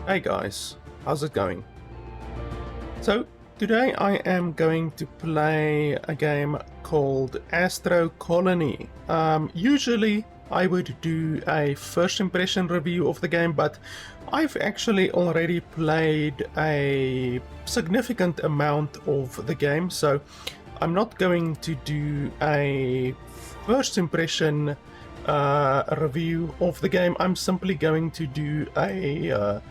Hey guys, how's it going? So today I am going to play a game called Astro Colony. Usually I would do a first impression review of the game, but I've actually already played a significant amount of the game, so I'm not going to do a first impression review of the game. I'm simply going to do a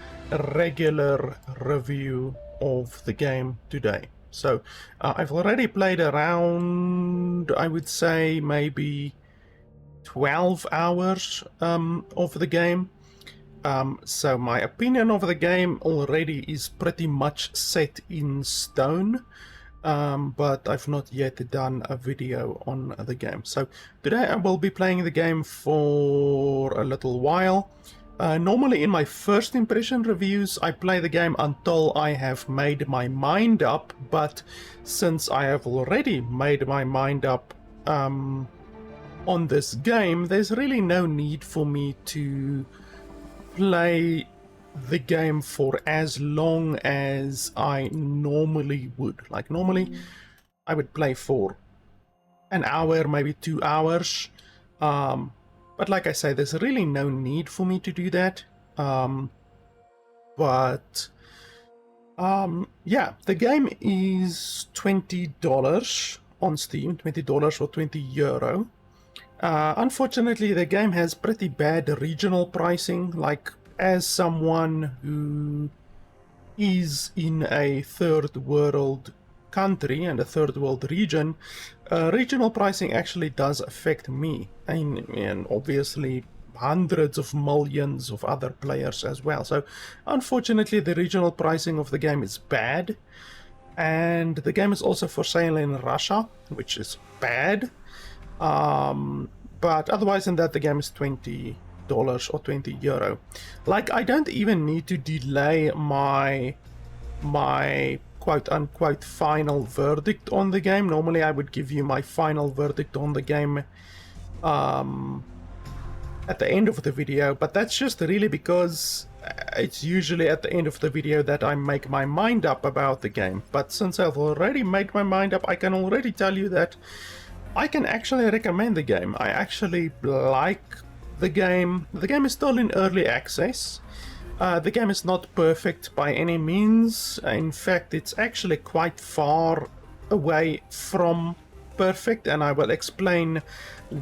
regular review of the game today. So I've already played around, I would say, maybe 12 hours of the game. So my opinion of the game already is pretty much set in stone. But I've not yet done a video on the game. So today I will be playing the game for a little while. Normally in my first impression reviews I play the game until I have made my mind up, but since I have already made my mind up on this game, there's really no need for me to play the game for as long as I normally would. Like normally I would play for an hour, maybe 2 hours. But like I say, there's really no need for me to do that. Yeah, the game is $20 on Steam, $20 or €20. Unfortunately, the game has pretty bad regional pricing. Like, as someone who is in a third world country and a third world region, regional pricing actually does affect me, and obviously hundreds of millions of other players as well. So unfortunately the regional pricing of the game is bad, and the game is also for sale in Russia, which is bad. But otherwise than that, the game is $20 or €20. Like, I don't even need to delay my quote-unquote final verdict on the game. Normally I would give you my final verdict on the game at the end of the video, but that's just really because it's usually at the end of the video that I make my mind up about the game. But since I've already made my mind up, I can already tell you that I can actually recommend the game. I actually like the game. The game is still in early access. The game is not perfect by any means. In fact, it's actually quite far away from perfect, and I will explain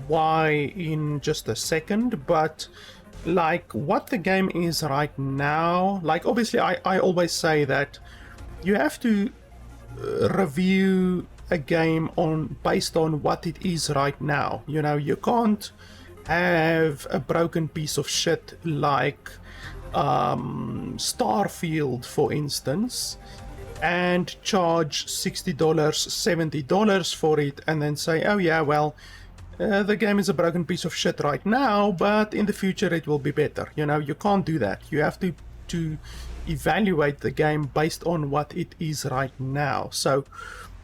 why in just a second. But like, what the game is right now, like, obviously I always say that you have to review a game based on what it is right now. You know, you can't have a broken piece of shit like Starfield, for instance, and charge $60, $70 for it, and then say, oh yeah, well, the game is a broken piece of shit right now, but in the future it will be better. You know, you can't do that. You have to evaluate the game based on what it is right now. So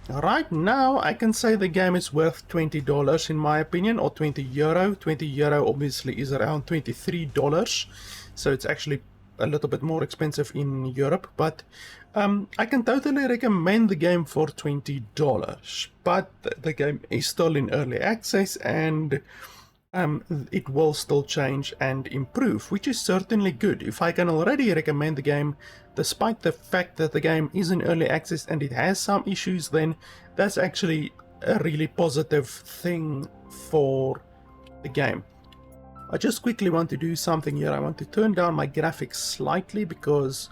right now I can say the game is worth $20 in my opinion, or €20. €20 obviously is around $23, so it's actually a little bit more expensive in Europe, but I can totally recommend the game for $20. But the game is still in early access, and it will still change and improve, which is certainly good. If I can already recommend the game despite the fact that the game is in early access and it has some issues, then that's actually a really positive thing for the game. I just quickly want to do something here. I want to turn down my graphics slightly because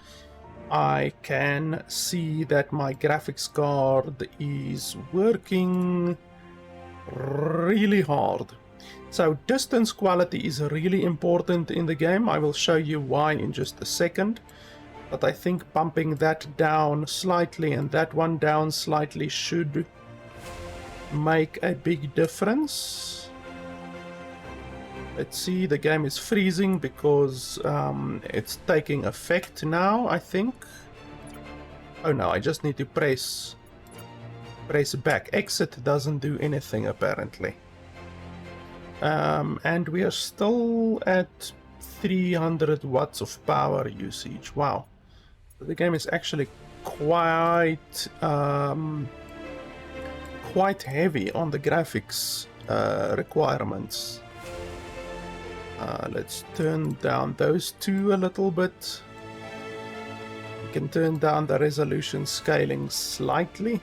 I can see that my graphics card is working really hard. So distance quality is really important in the game. I will show you why in just a second. But I think bumping that down slightly and that one down slightly should make a big difference. Let's see, the game is freezing because it's taking effect now, I think. Oh no, I just need to press back. Exit doesn't do anything apparently. And we are still at 300 watts of power usage. Wow. The game is actually quite quite heavy on the graphics requirements. Let's turn down those two a little bit. We can turn down the resolution scaling slightly.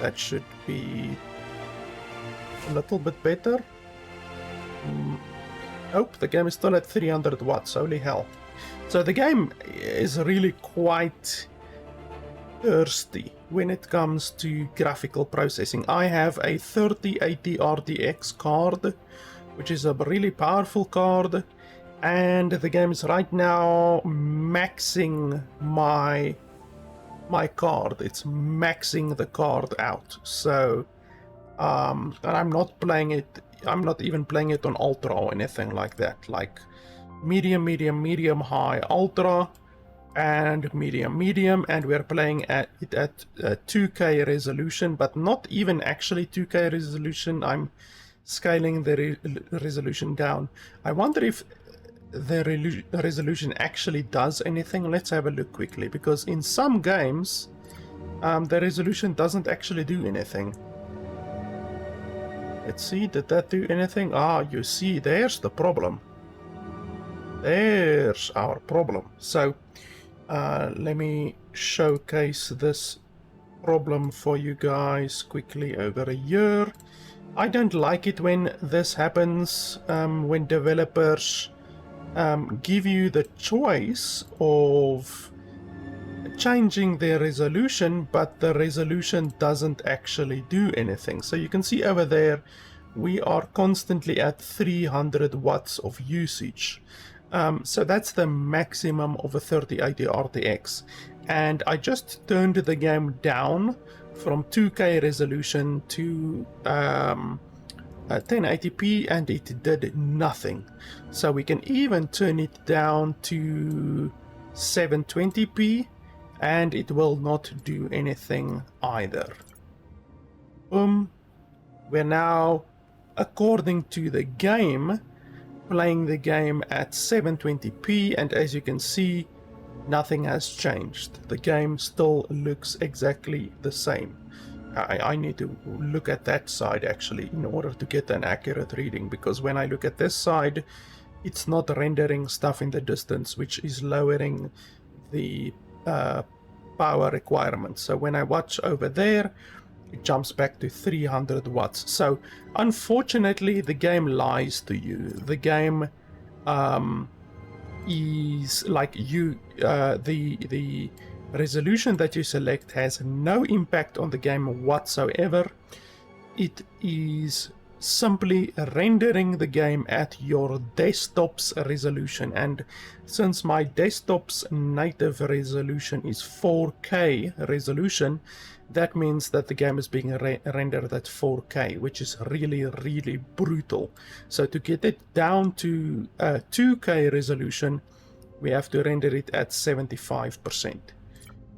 That should be a little bit better. Nope, the game is still at 300 watts, holy hell. So the game is really quite thirsty when it comes to graphical processing. I have a 3080 RTX card, which is a really powerful card, and the game is right now maxing my card. It's maxing the card out. So and I'm not playing it, I'm not even playing it on ultra or anything like that, like medium, high, ultra, and medium, and we're playing it at 2K resolution, but not even actually 2K resolution. I'm scaling the resolution down. I wonder if the resolution actually does anything. Let's have a look quickly, because in some games the resolution doesn't actually do anything. Let's see, did that do anything? Ah, you see, there's the problem. There's our problem. So let me showcase this problem for you guys quickly over here. I don't like it when this happens, when developers give you the choice of changing their resolution, but the resolution doesn't actually do anything. So you can see over there, we are constantly at 300 watts of usage. So that's the maximum of a 3080 RTX. And I just turned the game down from 2K resolution to 1080p, and it did nothing. So we can even turn it down to 720p, and it will not do anything either. We're now, according to the game, playing the game at 720p, and as you can see, nothing has changed. The game still looks exactly the same. I need to look at that side actually in order to get an accurate reading, because when I look at this side, it's not rendering stuff in the distance, which is lowering the power requirements. So when I watch over there, it jumps back to 300 watts. So unfortunately, the game lies to you. The game is like you, the resolution that you select has no impact on the game whatsoever. It is simply rendering the game at your desktop's resolution, and since my desktop's native resolution is 4K resolution, that means that the game is being rendered at 4K, which is really brutal. So to get it down to 2K resolution, we have to render it at 75%.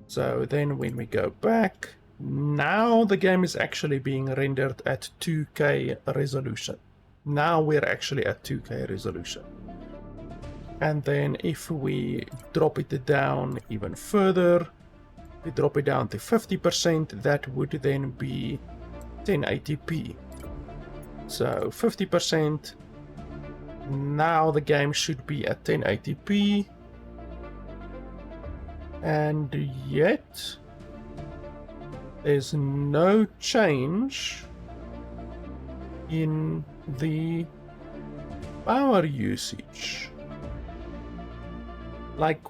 So then when we go back, now the game is actually being rendered at 2K resolution. Now we're actually at 2K resolution. And then if we drop it down even further, we drop it down to 50%, that would then be 1080p. So 50%, now the game should be at 1080p. And yet, there's no change in the power usage. Like,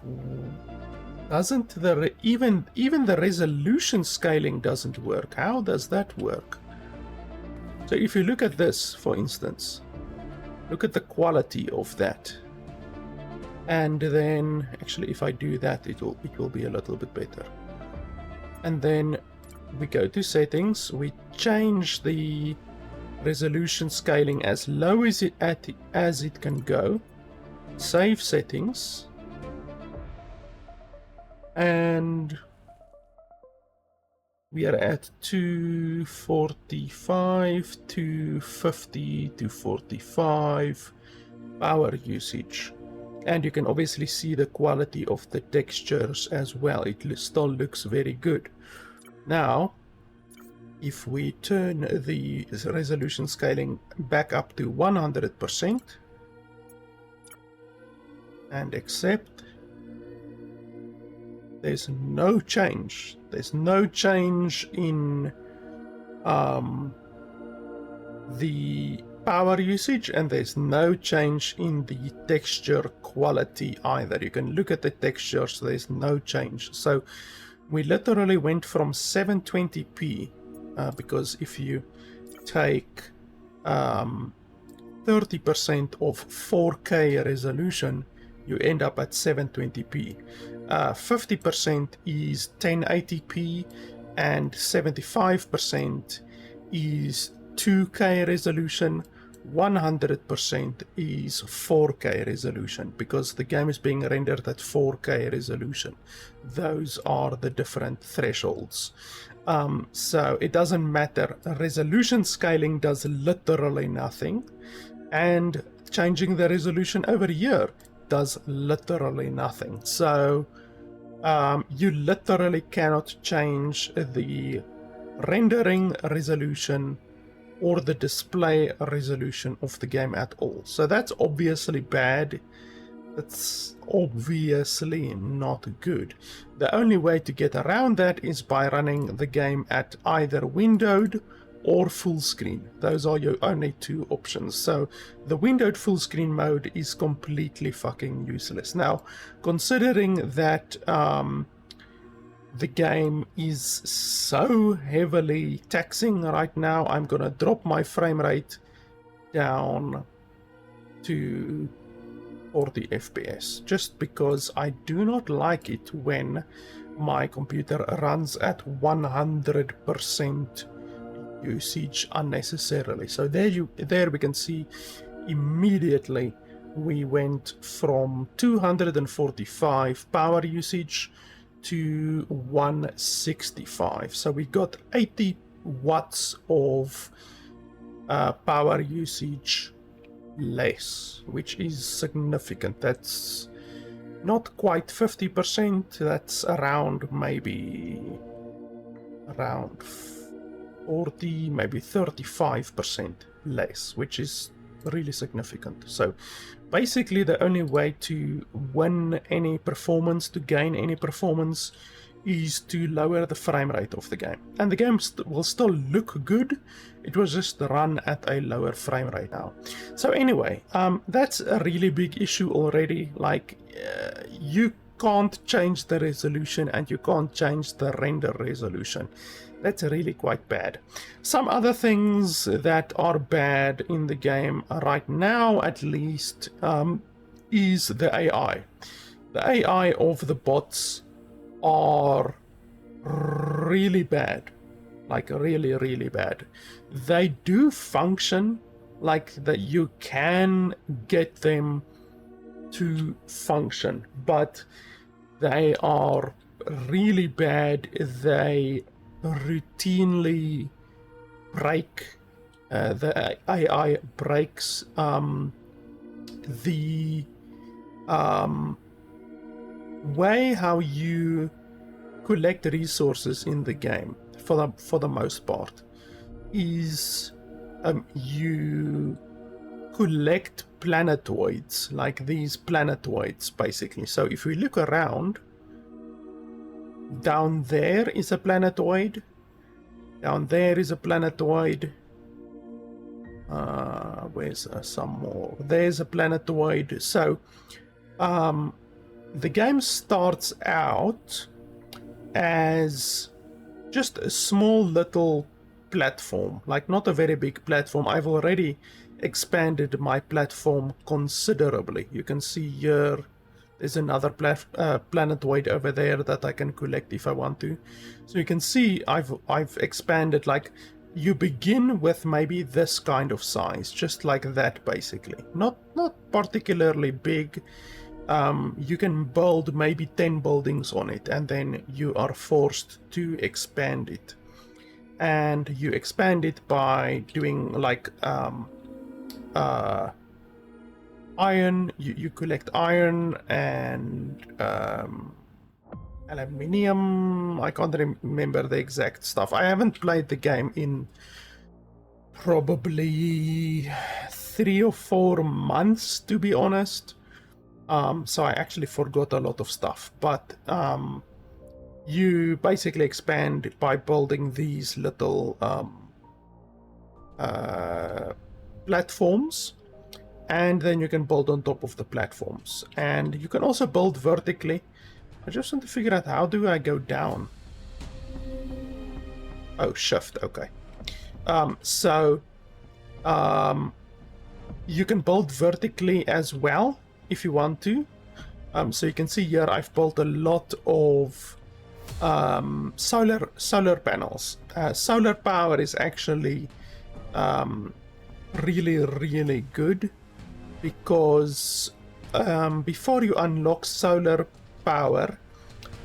doesn't the even the resolution scaling doesn't work? How does that work? So if you look at this, for instance, look at the quality of that. And then actually if I do that, it will be a little bit better. And then we go to settings, we change the resolution scaling as low as it can go, save settings, and We are at 245, 250, 245 power usage. And you can obviously see the quality of the textures as well. It still looks very good. Now, if we turn the resolution scaling back up to 100% and accept, there's no change. There's no change in the power usage, and there's no change in the texture quality either. You can look at the textures, there's no change. So we literally went from 720p, because if you take 30% of 4K resolution, you end up at 720p. 50% is 1080p, and 75% is 2K resolution. 100% is 4K resolution, because the game is being rendered at 4K resolution. Those are the different thresholds. So it doesn't matter. Resolution scaling does literally nothing, and changing the resolution over here does literally nothing. So you literally cannot change the rendering resolution or the display resolution of the game at all. So that's obviously bad. That's obviously not good. The only way to get around that is by running the game at either windowed or full screen. Those are your only two options. So the windowed full screen mode is completely fucking useless. Now, considering that the game is so heavily taxing right now, I'm gonna drop my frame rate down to 40 FPS, just because I do not like it when my computer runs at 100% usage unnecessarily. So there we can see immediately we went from 245 power usage to 165. So we got 80 watts of power usage less, which is significant. That's not quite 50%, that's around maybe around 40, maybe 35% less, which is really significant. So basically the only way to win any performance, to gain any performance, is to lower the frame rate of the game, and the game will still look good. It was just run at a lower frame rate now. So anyway, that's a really big issue already. Like you can't change the resolution and you can't change the render resolution. That's really quite bad. Some other things that are bad in the game right now, at least, is the AI. The AI of the bots are really bad, like really, really bad. They do function, like that you can get them to function, but they are really bad. They routinely break, the AI breaks the way how you collect resources in the game, for the most part, is you collect planetoids, like these planetoids basically. So if we look around, down there is a planetoid, down there is a planetoid, where's some more? There's a planetoid. So the game starts out as just a small little platform, like not a very big platform. I've already expanded my platform considerably. You can see here there's another planetoid over there that I can collect if I want to. So you can see I've expanded. Like, you begin with maybe this kind of size, just like that basically. Not particularly big. You can build maybe 10 buildings on it, and then you are forced to expand it. and you expand it by doing like iron. You collect iron and aluminium. I can't remember the exact stuff. I haven't played the game in probably 3 or 4 months, to be honest. So I actually forgot a lot of stuff, but you basically expand by building these little platforms, and then you can build on top of the platforms, and you can also build vertically. I just want to figure out, how do I go down? Oh, shift, okay. You can build vertically as well if you want to. So you can see here I've built a lot of solar panels. Solar power is actually really good, because before you unlock solar power,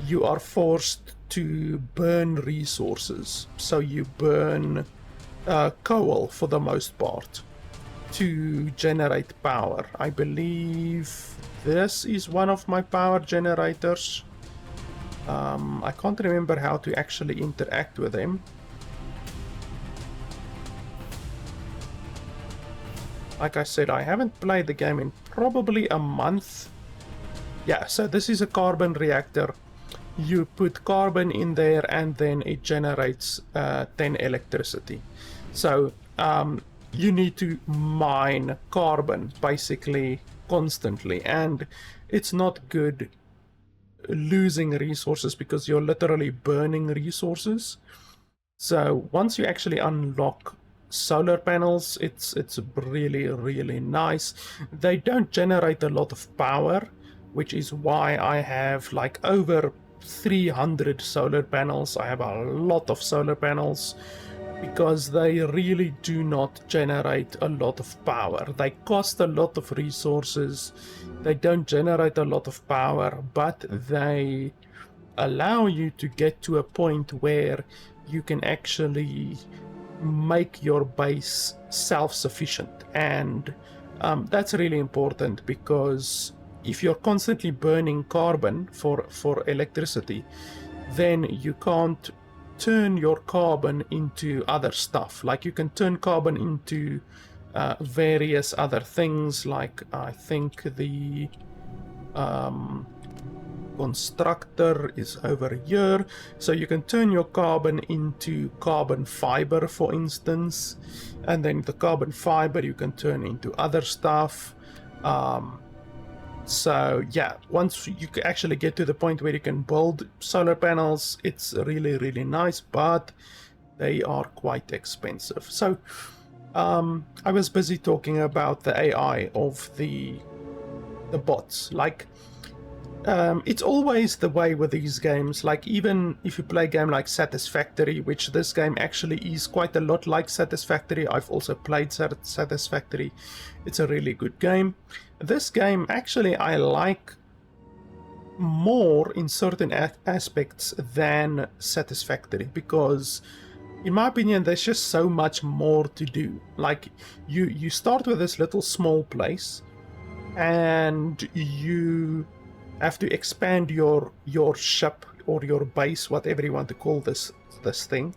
you are forced to burn resources. So you burn coal for the most part to generate power. I believe this is one of my power generators. I can't remember how to actually interact with them. Like I said, I haven't played the game in probably a month. Yeah, so this is a carbon reactor. You put carbon in there and then it generates 10 electricity. So you need to mine carbon basically constantly, and it's not good losing resources because you're literally burning resources. So once you actually unlock solar panels, it's really nice. They don't generate a lot of power, which is why I have like over 300 solar panels. I have a lot of solar panels because they really do not generate a lot of power. They cost a lot of resources. They don't generate a lot of power, but they allow you to get to a point where you can actually make your base self-sufficient. And that's really important, because if you're constantly burning carbon for electricity, then you can't turn your carbon into other stuff. Like you can turn carbon into various other things, like I think the constructor is over here. So you can turn your carbon into carbon fiber, for instance, and then the carbon fiber you can turn into other stuff. So yeah, once you actually get to the point where you can build solar panels, it's really nice, but they are quite expensive. So I was busy talking about the AI of the bots. Like it's always the way with these games. Like even if you play a game like Satisfactory, which this game actually is quite a lot like Satisfactory. I've also played Satisfactory. It's a really good game. This game actually I like more in certain aspects than Satisfactory, because in my opinion there's just so much more to do. Like you start with this little small place, and you have to expand your ship or your base, whatever you want to call this thing,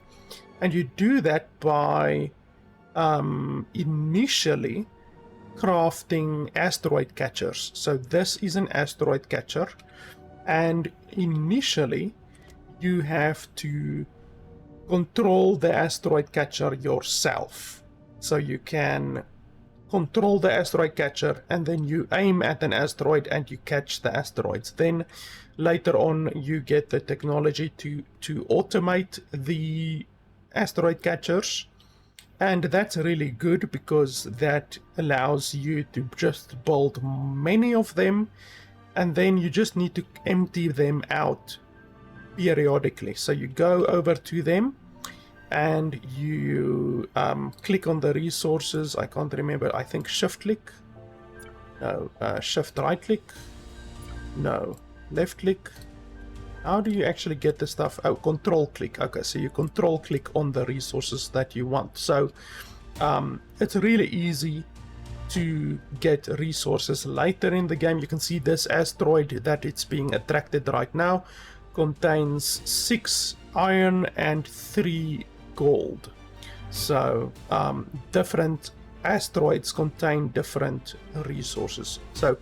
and you do that by initially crafting asteroid catchers. So this is an asteroid catcher, and initially you have to control the asteroid catcher yourself. So you can control the asteroid catcher, and then you aim at an asteroid and you catch the asteroids. Then later on you get the technology to automate the asteroid catchers, and that's really good because that allows you to just build many of them, and then you just need to empty them out periodically. So you go over to them and you click on the resources. I can't remember. I think shift click. No, shift right click. No, left click. How do you actually get the stuff? Oh, control click. Okay, so you control click on the resources that you want. So it's really easy to get resources later in the game. You can see this asteroid that it's being attracted right now contains 6 iron and 3 gold. So different asteroids contain different resources. So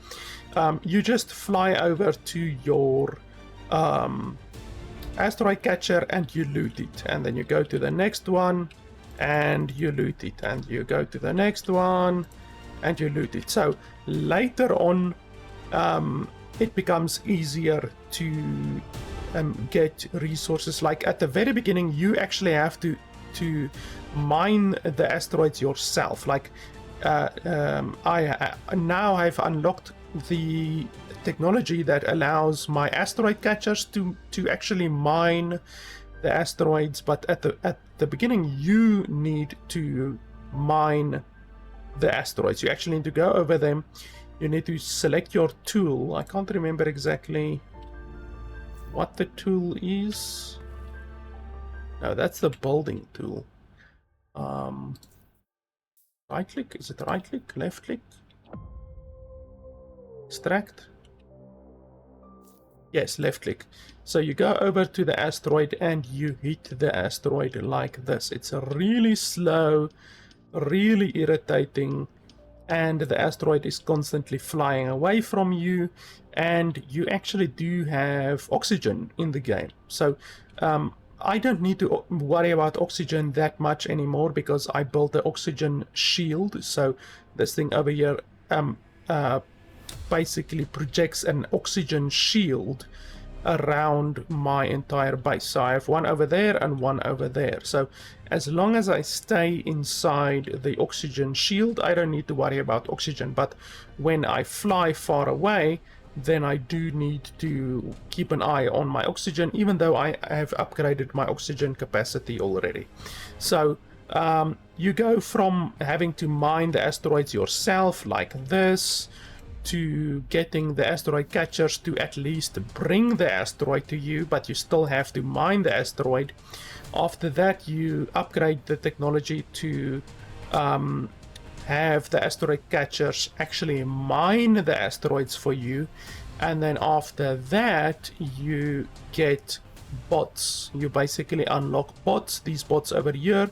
you just fly over to your asteroid catcher and you loot it, and then you go to the next one and you loot it, and you go to the next one and you loot it. So later on it becomes easier to get resources. Like at the very beginning you actually have to mine the asteroids yourself. Like I now have unlocked the technology that allows my asteroid catchers to actually mine the asteroids, but at the beginning you need to mine the asteroids. You actually need to go over them. You need to select your tool. I can't remember exactly what the tool is. No, that's the building tool. Right click, is it right click, left click? Extract? Yes, left click. So you go over to the asteroid and you hit the asteroid like this. It's a really slow, really irritating, and the asteroid is constantly flying away from you, and you actually do have oxygen in the game. So I don't need to worry about oxygen that much anymore because I built the oxygen shield. So this thing over here basically projects an oxygen shield around my entire base. So I have one over there and one over there. So as long as I stay inside the oxygen shield, I don't need to worry about oxygen. But when I fly far away, then I do need to keep an eye on my oxygen, even though I have upgraded my oxygen capacity already. So you go from having to mine the asteroids yourself like this, to getting the asteroid catchers to at least bring the asteroid to you, but you still have to mine the asteroid. After that, you upgrade the technology to have the asteroid catchers actually mine the asteroids for you, and then after that you get bots. You basically unlock bots, these bots over here,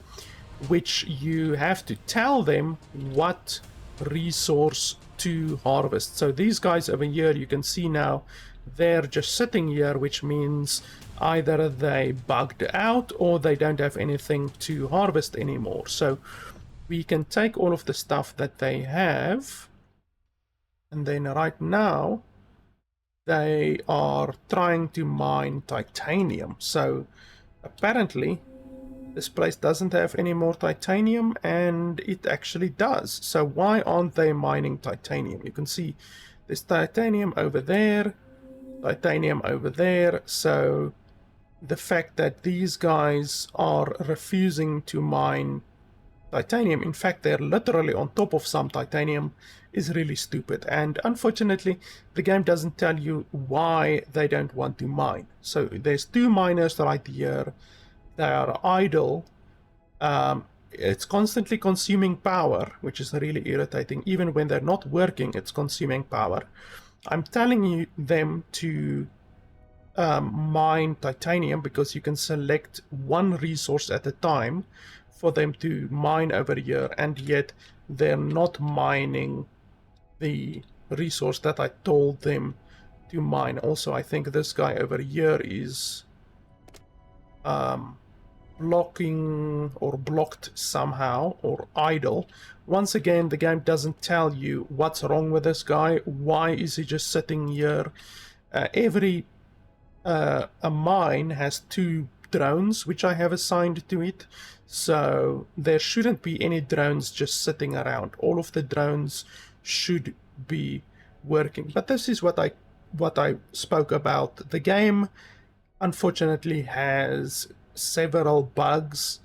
which you have to tell them what resource to harvest. So these guys over here, you can see now they're just sitting here, which means either they bugged out or they don't have anything to harvest anymore. So we can take all of the stuff that they have, and then right now they are trying to mine titanium. So apparently this place doesn't have any more titanium, and it actually does. So why aren't they mining titanium? You can see there's titanium over there, titanium over there. So the fact that these guys are refusing to mine titanium, in fact they're literally on top of some titanium, is really stupid. And unfortunately the game doesn't tell you why they don't want to mine. So there's 2 miners right here. They are idle. It's constantly consuming power, which is really irritating. Even when they're not working, it's consuming power. I'm telling them to mine titanium because you can select one resource at a time for them to mine over here, and yet they're not mining the resource that I told them to mine. Also, I think this guy over here is blocking or blocked somehow, or idle. Once again, the game doesn't tell you what's wrong with this guy. Why is he just sitting here? Every a mine has 2 drones which I have assigned to it, so there shouldn't be any drones just sitting around. All of the drones should be working. But this is what I spoke about. The game unfortunately has several bugs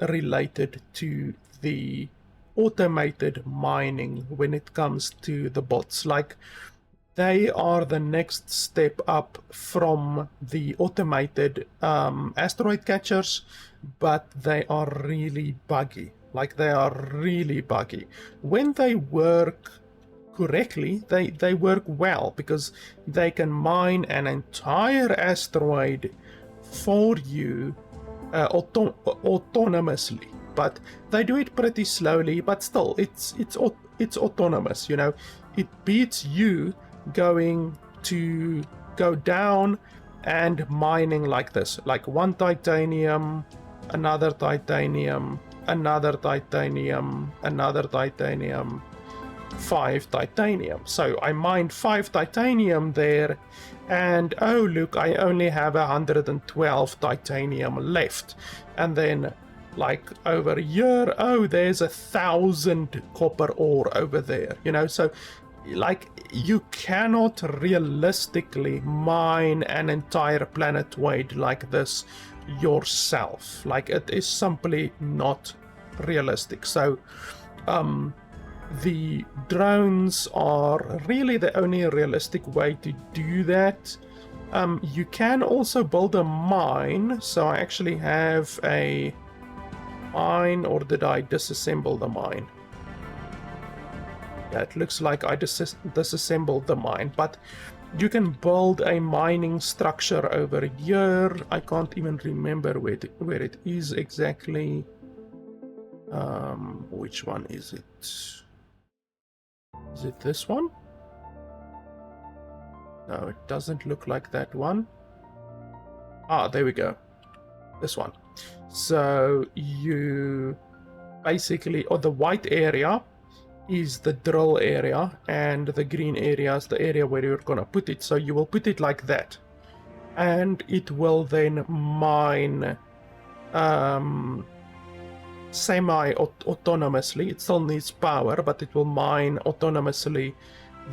related to the automated mining when it comes to the bots. Like they are the next step up from the automated asteroid catchers, but they are really buggy. Like, they are really buggy. When they work correctly, they work well, because they can mine an entire asteroid for you autonomously. But they do it pretty slowly, but still, it's autonomous, you know. It beats you going to go down and mining like this, like one titanium, another titanium, another titanium, another titanium, 5 titanium. So I mined 5 titanium there, and oh look, I only have 112 titanium left. And then, like, over here, oh, there's 1,000 copper ore over there, you know. So, like, you cannot realistically mine an entire planetoid like this yourself. Like, it is simply not realistic. So the drones are really the only realistic way to do that. You can also build a mine. So I actually have a mine, or did I disassemble the mine? Yeah, it looks like I disassembled the mine, but you can build a mining structure over here. I can't even remember where it is exactly. Which one is it? Is it this one? No, it doesn't look like that one. Ah, there we go. This one. So you basically, or the white area is the drill area, and the green area is the area where you're gonna put it. So you will put it like that, and it will then mine semi-autonomously. It still needs power, but it will mine autonomously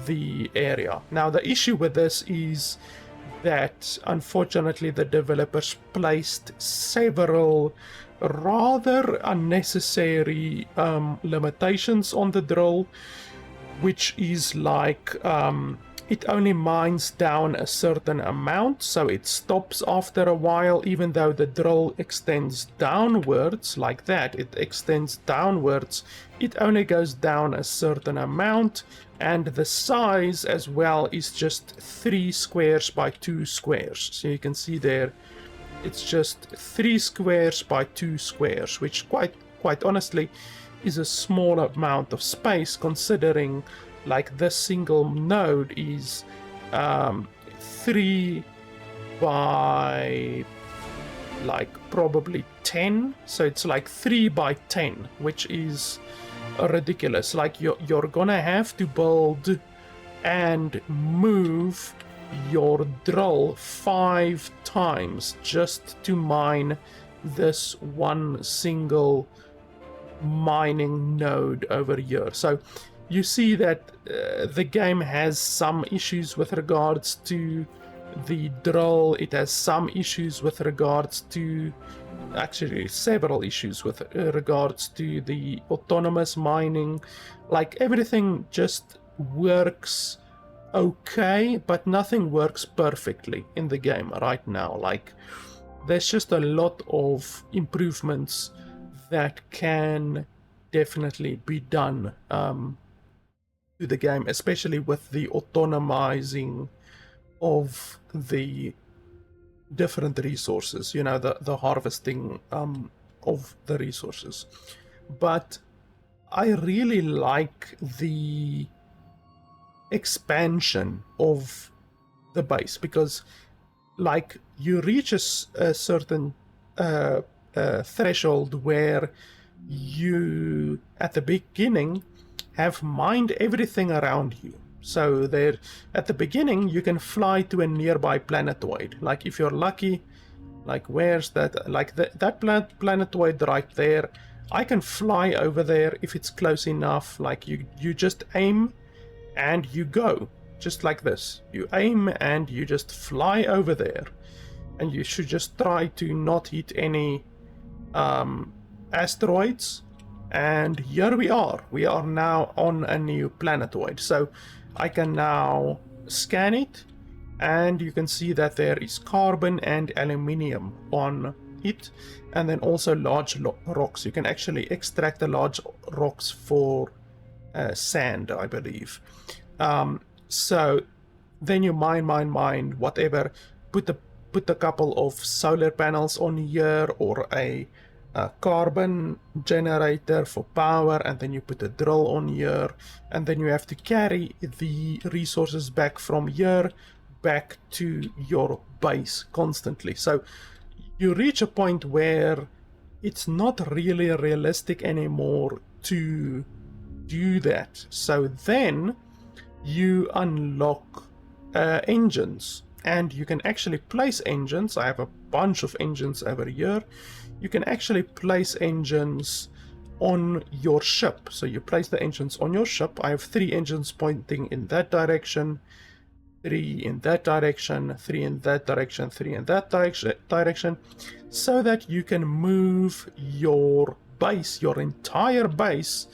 the area. Now the issue with this is that unfortunately the developers placed several rather unnecessary limitations on the drill, which is like it only mines down a certain amount, so it stops after a while. Even though the drill extends downwards like that, it extends downwards, it only goes down a certain amount, and the size as well is just 3 squares by 2 squares. So you can see there, it's just 3 squares by 2 squares, which quite honestly is a small amount of space, considering like this single node is 3 by like probably 10, so it's like 3 by 10, which is ridiculous. Like you're gonna have to build and move your drill 5 times just to mine this one single mining node over here. So you see that the game has some issues with regards to the drill. It has some issues with regards to, actually several issues with regards to the autonomous mining. Like, everything just works okay, but nothing works perfectly in the game right now. Like, there's just a lot of improvements that can definitely be done to the game, especially with the autonomizing of the different resources, you know, the harvesting of the resources. But I really like the expansion of the base, because like you reach a certain threshold where you at the beginning have mined everything around you. So there, at the beginning, you can fly to a nearby planetoid. Like, if you're lucky, like, where's that? Like, that planetoid right there, I can fly over there if it's close enough. Like, you just aim and you go, just like this. You aim and you just fly over there. And you should just try to not hit any asteroids. And here we are now on a new planetoid. So I can now scan it, and you can see that there is carbon and aluminium on it, and then also large rocks. You can actually extract the large rocks for sand, I believe. So then you mine whatever, put a couple of solar panels on here, or a carbon generator for power, and then you put a drill on here, and then you have to carry the resources back from here back to your base constantly. So you reach a point where it's not really realistic anymore to do that. So then you unlock engines, and you can actually place engines. I have a bunch of engines over here. You can actually place engines on your ship. So you place the engines on your ship. I have 3 engines pointing in that direction, 3 in that direction, 3 in that direction, 3 in that direction, so that you can move your base, your entire base,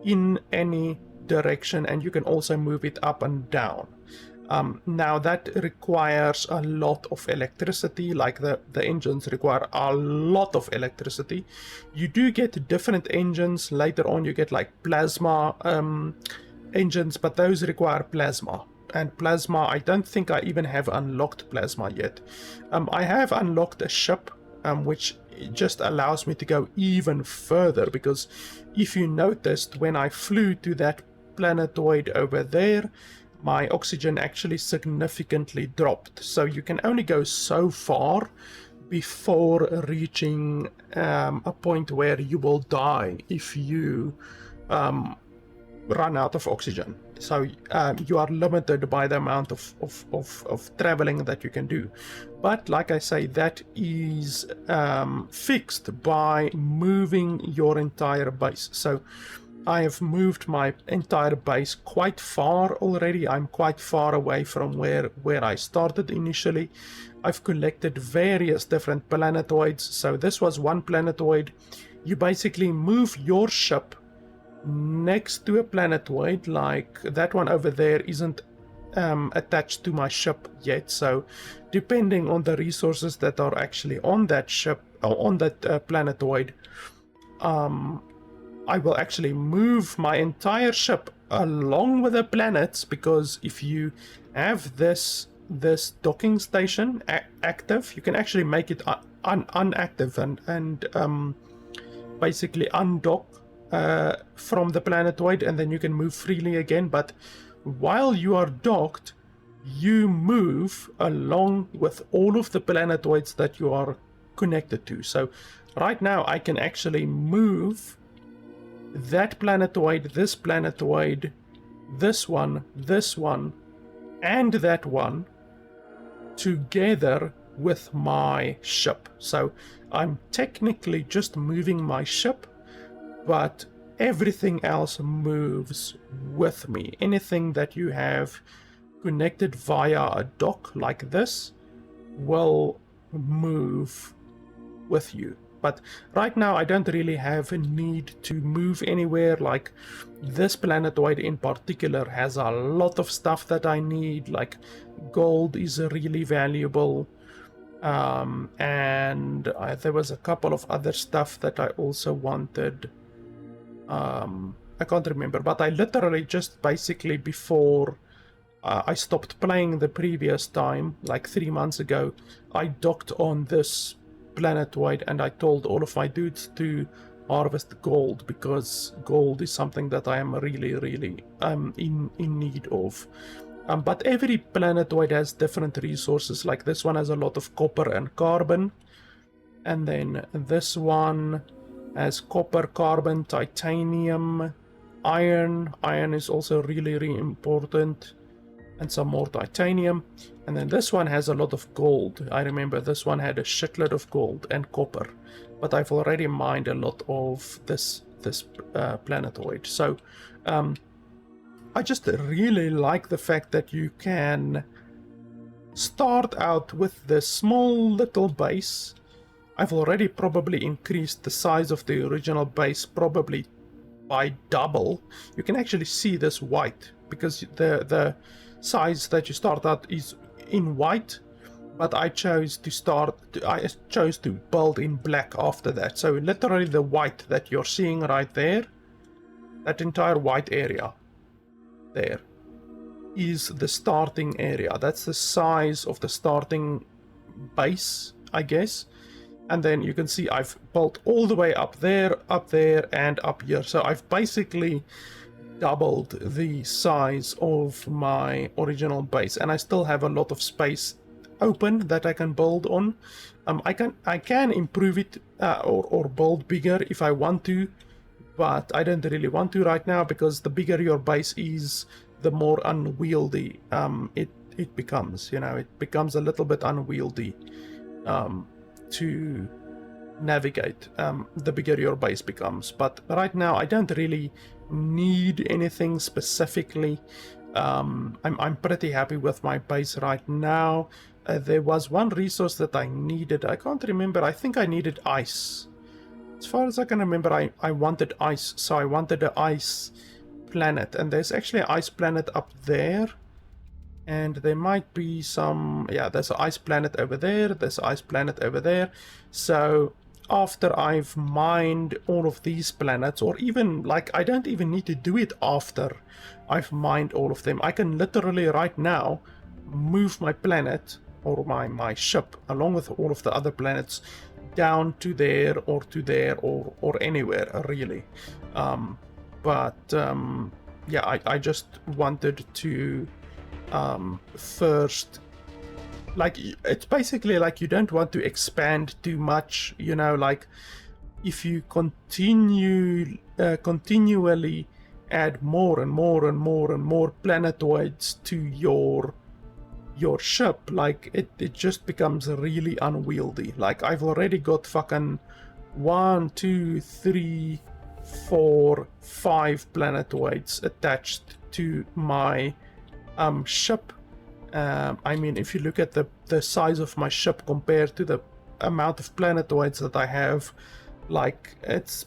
in any direction, and you can also move it up and down. Now that requires a lot of electricity, like the engines require a lot of electricity. You do get different engines. Later on you get like plasma engines, but those require plasma. And plasma, I don't think I even have unlocked plasma yet. I have unlocked a ship, which just allows me to go even further, because if you noticed, when I flew to that planetoid over there, my oxygen actually significantly dropped. So you can only go so far before reaching a point where you will die if you run out of oxygen. So you are limited by the amount of traveling that you can do. But like I say, that is fixed by moving your entire base. So I have moved my entire base quite far already. I'm quite far away from where I started initially. I've collected various different planetoids. So this was one planetoid. You basically move your ship next to a planetoid, like that one over there isn't attached to my ship yet. So depending on the resources that are actually on that ship, or on that planetoid, I will actually move my entire ship along with the planets, because if you have this docking station active, you can actually make it unactive and basically undock from the planetoid, and then you can move freely again. But while you are docked, you move along with all of the planetoids that you are connected to. So right now I can actually move that planetoid, this one, and that one together with my ship. So I'm technically just moving my ship, but everything else moves with me. Anything that you have connected via a dock like this will move with you. But right now I don't really have a need to move anywhere. Like this planetoid in particular has a lot of stuff that I need, like gold is really valuable, and there was a couple of other stuff that I also wanted. I can't remember, but I literally just basically before I stopped playing the previous time, like 3 months ago, I docked on this planetoid and I told all of my dudes to harvest gold, because gold is something that I am really in need of. But every planetoid has different resources. Like this one has a lot of copper and carbon, and then this one has copper, carbon, titanium, iron. Iron is also really important, and some more titanium. And then this one has a lot of gold. I remember this one had a shitload of gold and copper, but I've already mined a lot of this planetoid. So I just really like the fact that you can start out with this small little base. I've already probably increased the size of the original base probably by double. You can actually see this white because the size that you start at is in white, but I chose to build in black after that. So literally the white that you're seeing right there, that entire white area there, is the starting area. That's the size of the starting base, I guess. And then you can see I've built all the way up there, and up here. So I've basically doubled the size of my original base, and I still have a lot of space open that I can build on. I can improve it or build bigger if I want to, but I don't really want to right now, because the bigger your base is, the more unwieldy it becomes. You know, it becomes a little bit unwieldy to navigate the bigger your base becomes. But right now I don't really need anything specifically. I'm pretty happy with my base right now. There was one resource that I needed. I can't remember. I think I needed ice. As far as I can remember, I wanted ice. So I wanted an ice planet. And there's actually an ice planet up there. And there might be some... Yeah, there's an ice planet over there. There's an ice planet over there. So after I've mined all of these planets, or even, like, I don't even need to do it after I've mined all of them. I can literally right now move my planet, or my ship, along with all of the other planets, down to there, or to there, or anywhere, really. Yeah, I just wanted to first, like, it's basically like you don't want to expand too much, you know, like if you continually add more and more and more and more planetoids to your ship, like it just becomes really unwieldy. Like, I've already got fucking 1, 2, 3, 4, 5 planetoids attached to my ship. I mean, if you look at the size of my ship compared to the amount of planetoids that I have, like, it's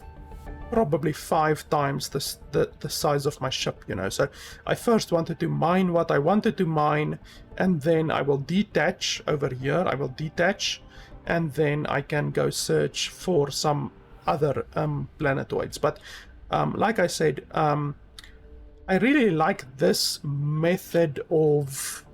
probably 5 times the size of my ship, you know. So I first wanted to mine what I wanted to mine, and then I will detach over here. I will detach, and then I can go search for some other planetoids. But like I said, I really like this method of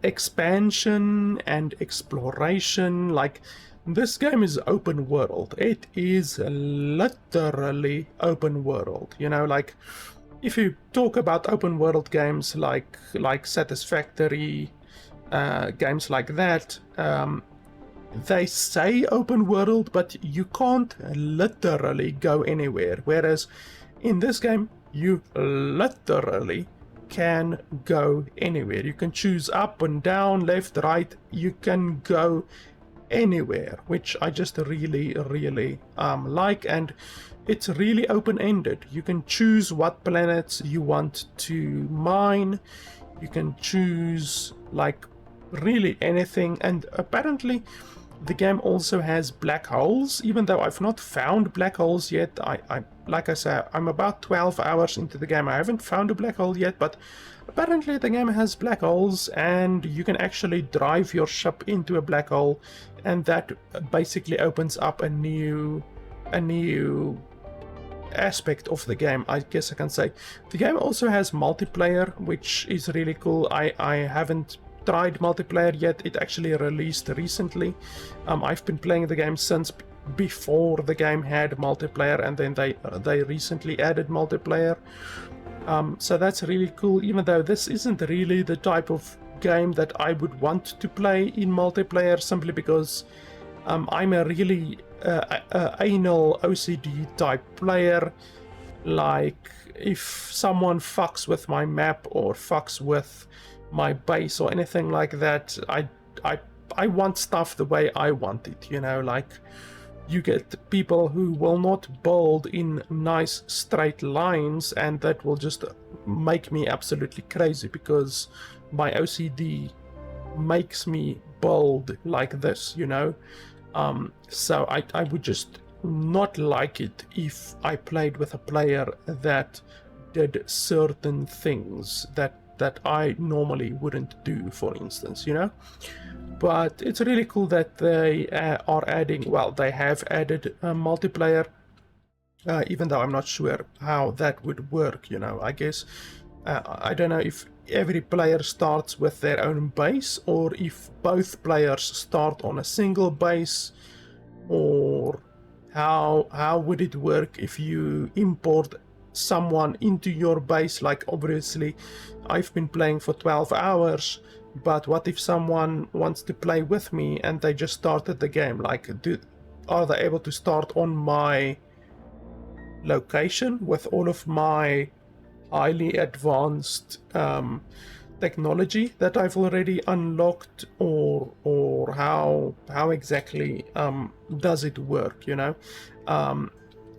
expansion and exploration. Like, this game is open world. It is literally open world, you know. Like, if you talk about open world games like Satisfactory, games like that, they say open world, but you can't literally go anywhere. Whereas in this game, you literally can go anywhere. You can choose up and down, left, right. You can go anywhere, which I just really like, and it's really open-ended. You can choose what planets you want to mine. You can choose, like, really anything. And apparently the game also has black holes, even though I've not found black holes yet. I like I said, I'm about 12 hours into the game. I haven't found a black hole yet, but apparently the game has black holes, and you can actually drive your ship into a black hole, and that basically opens up a new aspect of the game, I guess I can say. The game also has multiplayer, which is really cool. I haven't tried multiplayer yet. It actually released recently. I've been playing the game since before the game had multiplayer, and then they recently added multiplayer. So that's really cool, even though this isn't really the type of game that I would want to play in multiplayer, simply because I'm a really anal OCD type player. Like, if someone fucks with my map or fucks with my base or anything like that, I want stuff the way I want it, you know. Like, you get people who will not build in nice straight lines, and that will just make me absolutely crazy, because my OCD makes me build like this, you know. So I would just not like it if I played with a player that did certain things that that I normally wouldn't do, for instance, you know. But it's really cool that they are adding, well, they have added multiplayer, even though I'm not sure how that would work, you know. I guess, I don't know if every player starts with their own base, or if both players start on a single base, or how would it work if you import someone into your base. Like, obviously I've been playing for 12 hours, but what if someone wants to play with me and they just started the game? Like, are they able to start on my location with all of my highly advanced technology that I've already unlocked, or how exactly does it work, you know?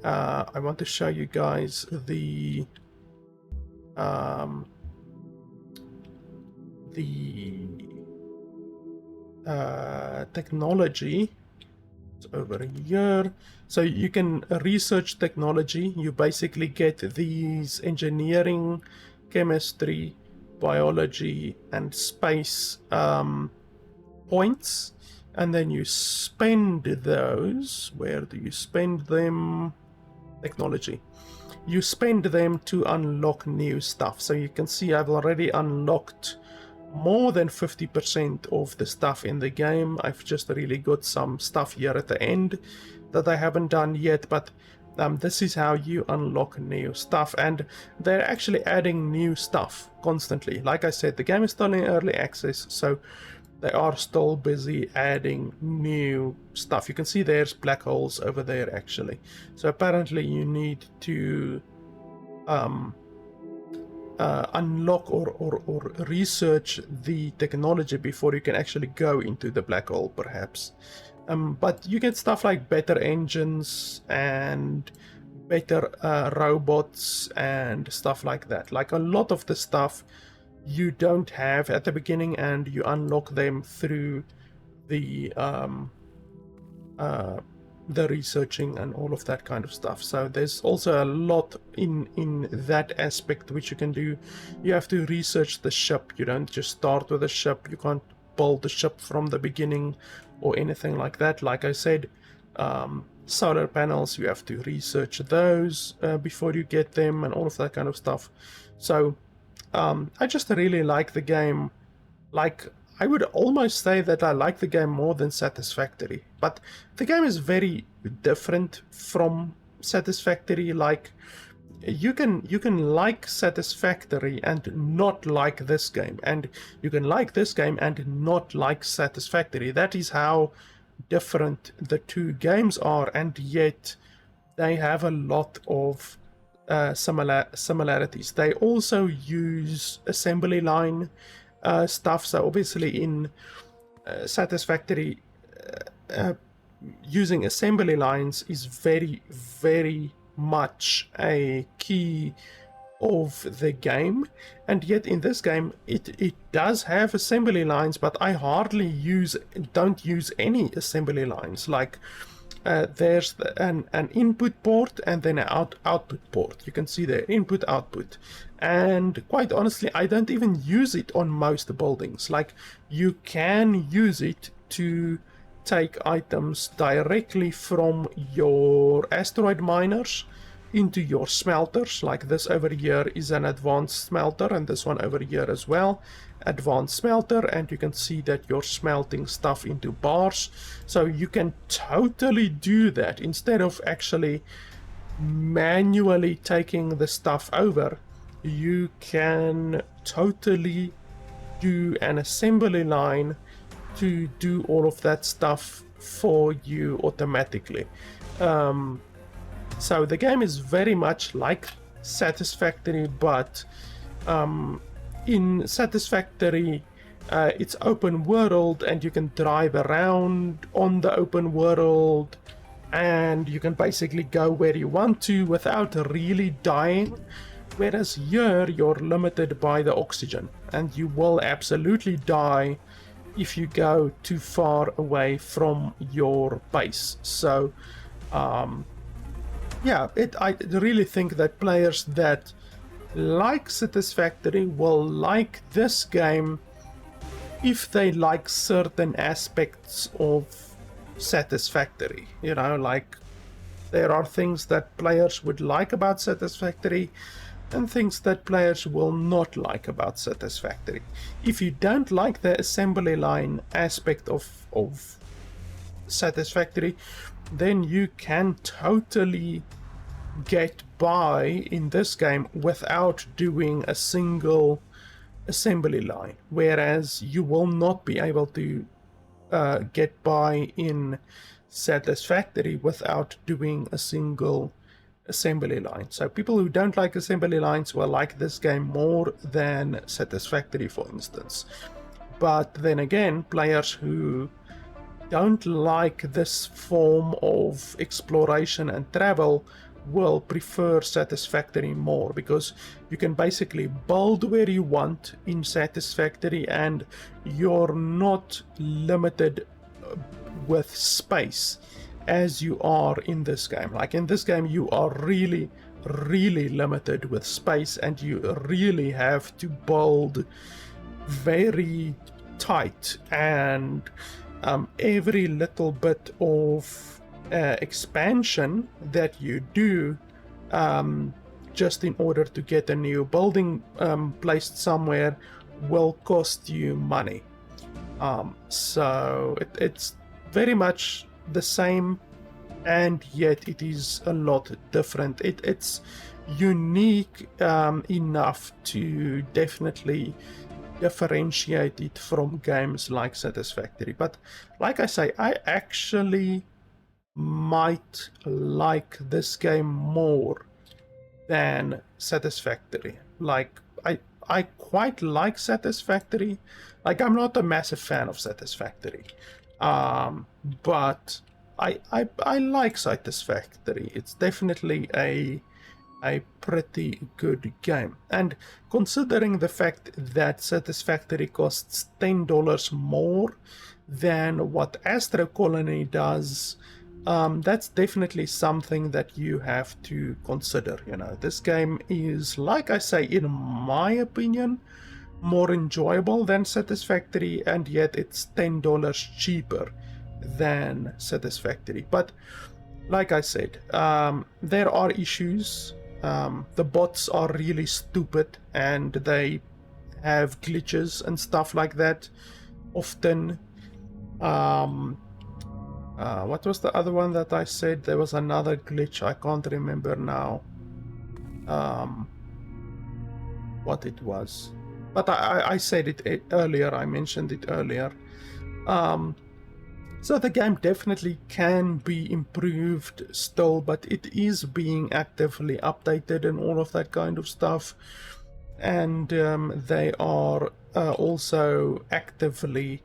I want to show you guys the technology. It's over here. So you can research technology. You basically get these engineering, chemistry, biology, and space points, and then you spend those. Where do you spend them? Technology. You spend them to unlock new stuff. So you can see I've already unlocked more than 50% of the stuff in the game. I've just really got some stuff here at the end that I haven't done yet, but this is how you unlock new stuff, and they're actually adding new stuff constantly. Like I said, the game is still in early access, so they are still busy adding new stuff. You can see there's black holes over there actually. So apparently you need to unlock or research the technology before you can actually go into the black hole, perhaps. But you get stuff like better engines and better robots and stuff like that. Like, a lot of the stuff you don't have at the beginning, and you unlock them through the researching and all of that kind of stuff. So there's also a lot in that aspect which you can do. You have to research the ship. You don't just start with a ship. You can't build the ship from the beginning or anything like that. Like I said, solar panels, you have to research those before you get them, and all of that kind of stuff. So I just really like the game. Like, I would almost say that I like the game more than Satisfactory, but the game is very different from Satisfactory. Like, you can like Satisfactory and not like this game, and you can like this game and not like Satisfactory. That is how different the two games are, and yet they have a lot of similarities. They also use assembly line stuff. So obviously in Satisfactory, using assembly lines is very, very much a key of the game, and yet in this game it does have assembly lines, but I hardly don't use any assembly lines. Like, there's an input port and then an output port. You can see there, input output, and quite honestly I don't even use it on most buildings. Like, you can use it to take items directly from your asteroid miners into your smelters. Like, this over here is an advanced smelter, and this one over here as well, advanced smelter, and you can see that you're smelting stuff into bars. So you can totally do that instead of actually manually taking the stuff over. You can totally do an assembly line to do all of that stuff for you automatically. So the game is very much like Satisfactory, but in Satisfactory it's open world, and you can drive around on the open world, and you can basically go where you want to without really dying. Whereas here you're limited by the oxygen, and you will absolutely die if you go too far away from your base. So yeah, I really think that players that like Satisfactory will like this game if they like certain aspects of Satisfactory. You know, like there are things that players would like about Satisfactory and things that players will not like about Satisfactory. If you don't like the assembly line aspect of Satisfactory, then you can totally get by in this game without doing a single assembly line, whereas you will not be able to get by in Satisfactory without doing a single assembly line. So people who don't like assembly lines will like this game more than Satisfactory, for instance. But then again, players who don't like this form of exploration and travel will prefer Satisfactory more, because you can basically build where you want in Satisfactory and you're not limited with space as you are in this game. Like in this game, you are really limited with space, and you really have to build very tight, and every little bit of expansion that you do just in order to get a new building placed somewhere will cost you money. So it's very much the same, and yet it is a lot different. It's unique enough to definitely differentiate it from games like Satisfactory. But like I say, I actually might like this game more than Satisfactory. Like I quite like Satisfactory. Like I'm not a massive fan of Satisfactory, but I like Satisfactory. It's definitely a pretty good game. And considering the fact that Satisfactory costs $10 more than what Astro Colony does, that's definitely something that you have to consider. You know, this game is, like I say, in my opinion, more enjoyable than Satisfactory, and yet it's $10 cheaper than Satisfactory. But like I said, there are issues. The bots are really stupid, and they have glitches and stuff like that often. What was the other one that I said? There was another glitch, I can't remember now what it was, but I said it earlier, I mentioned it earlier. So the game definitely can be improved still, but it is being actively updated and all of that kind of stuff. And they are also actively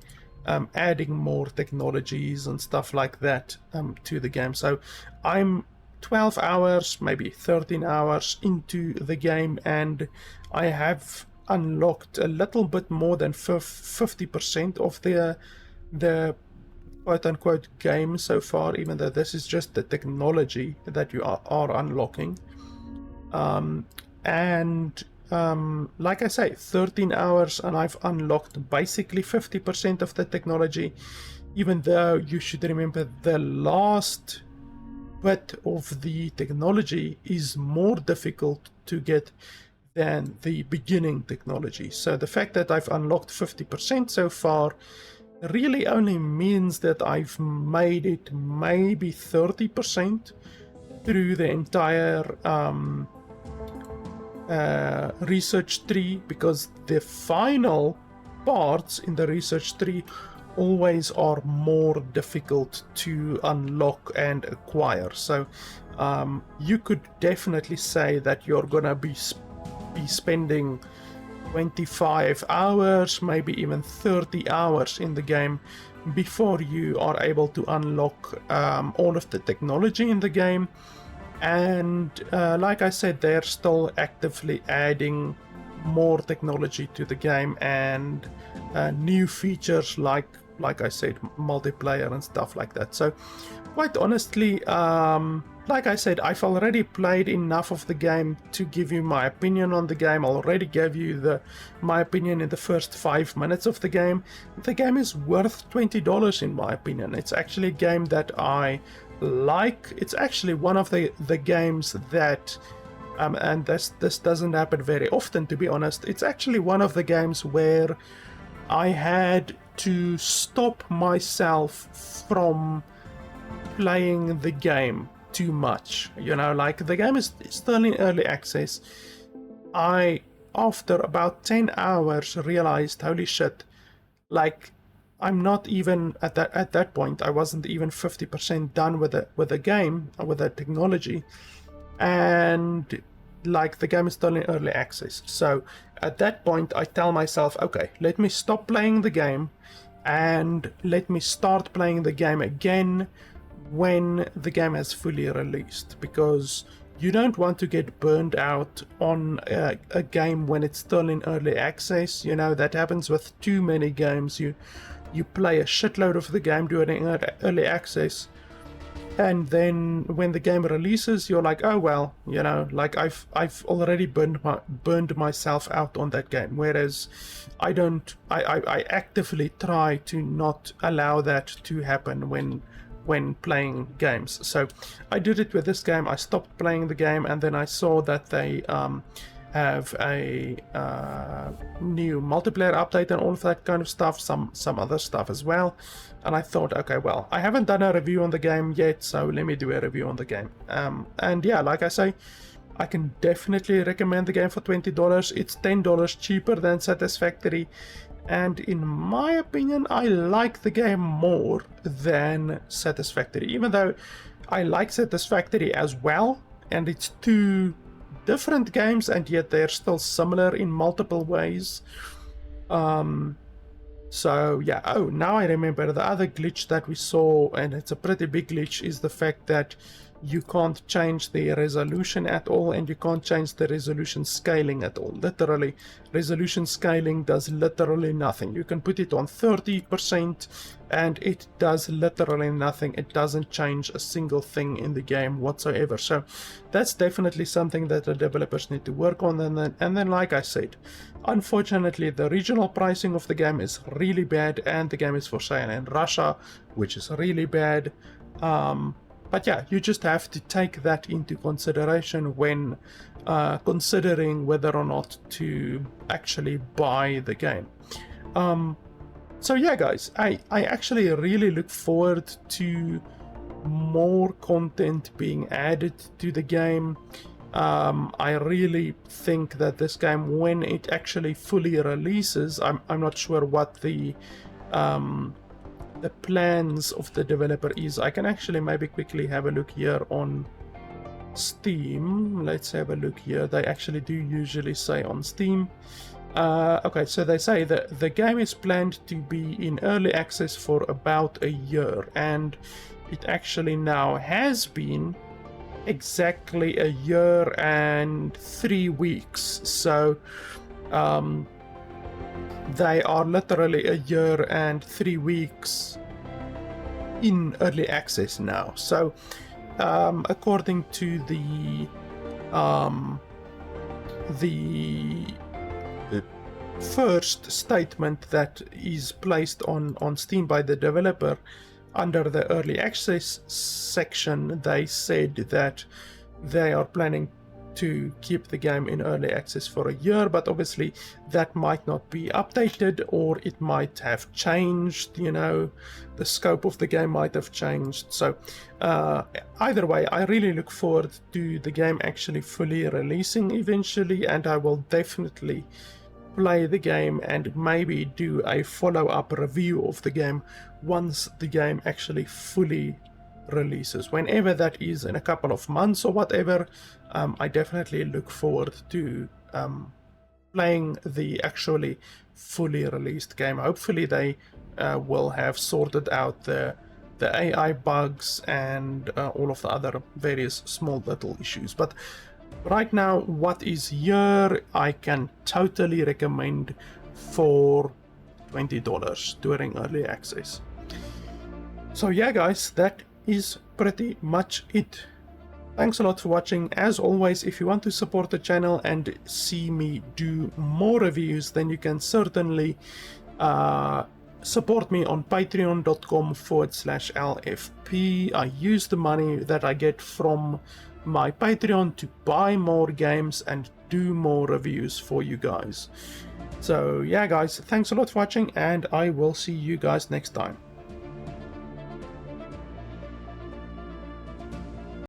adding more technologies and stuff like that to the game. So I'm 12 hours, maybe 13 hours into the game, and I have unlocked a little bit more than 50% of the quote-unquote game so far, even though this is just the technology that you are unlocking. Like I say, 13 hours and I've unlocked basically 50% of the technology, even though you should remember the last bit of the technology is more difficult to get than the beginning technology. So the fact that I've unlocked 50% so far really only means that I've made it maybe 30% through the entire research tree, because the final parts in the research tree always are more difficult to unlock and acquire. So you could definitely say that you're gonna be spending 25 hours, maybe even 30 hours in the game before you are able to unlock all of the technology in the game. And like I said, they're still actively adding more technology to the game and new features like I said, multiplayer and stuff like that. So quite honestly, like I said, I've already played enough of the game to give you my opinion on the game. I already gave you my opinion in the first 5 minutes of the game. The game is worth $20 in my opinion. It's actually a game that I like. It's actually one of the games that, and this doesn't happen very often, to be honest. It's actually one of the games where I had to stop myself from playing the game too much. You know, like, the game is still in early access. I, after about 10 hours, realized, holy shit, like, I'm not even at that point. I wasn't even 50% done with the game, with the technology, and like, the game is still in early access. So at that point, I tell myself, okay, let me stop playing the game and let me start playing the game again when the game has fully released, because you don't want to get burned out on a game when it's still in early access. You know, that happens with too many games. You play a shitload of the game during early access, and then when the game releases, you're like, oh well, you know, like, I've already burned myself out on that game. Whereas I actively try to not allow that to happen when playing games. So I did it with this game. I stopped playing the game, and then I saw that they have a new multiplayer update and all of that kind of stuff, some other stuff as well. And I thought, okay, well, I haven't done a review on the game yet, so let me do a review on the game. And yeah, like I say, I can definitely recommend the game for $20. It's $10 cheaper than Satisfactory, and in my opinion, I like the game more than Satisfactory, even though I like Satisfactory as well, and it's two different games, and yet they're still similar in multiple ways. So yeah, oh, now I remember the other glitch that we saw, and it's a pretty big glitch, is the fact that you can't change the resolution at all, and you can't change the resolution scaling at all. Literally, resolution scaling does literally nothing. You can put it on 30% and it does literally nothing. It doesn't change a single thing in the game whatsoever. So that's definitely something that the developers need to work on. And then like I said, unfortunately, the regional pricing of the game is really bad, and the game is for sale in Russia, which is really bad. But yeah, you just have to take that into consideration when considering whether or not to actually buy the game. So yeah, guys, I actually really look forward to more content being added to the game. I really think that this game, when it actually fully releases, I'm not sure what the plans of the developer is. I can actually maybe quickly have a look here on Steam. Let's have a look here. They actually do usually say on Steam. Okay, so they say that the game is planned to be in early access for about a year, and it actually now has been exactly a year and 3 weeks. So they are literally a year and 3 weeks in early access now. So according to the first statement that is placed on Steam by the developer under the early access section, they said that they are planning to keep the game in early access for a year, but obviously that might not be updated, or it might have changed. You know, the scope of the game might have changed. So either way, I really look forward to the game actually fully releasing eventually, and I will definitely play the game and maybe do a follow-up review of the game once the game actually fully releases, whenever that is, in a couple of months or whatever. I definitely look forward to playing the actually fully released game. Hopefully they will have sorted out the AI bugs and all of the other various small little issues. But right now, what is here, I can totally recommend for $20 during early access. So yeah, guys, that is pretty much it Thanks a lot for watching. As always, if you want to support the channel and see me do more reviews, then you can certainly support me on patreon.com/LFP. I use the money that I get from my Patreon to buy more games and do more reviews for you guys. So yeah guys, thanks a lot for watching, and I will see you guys next time.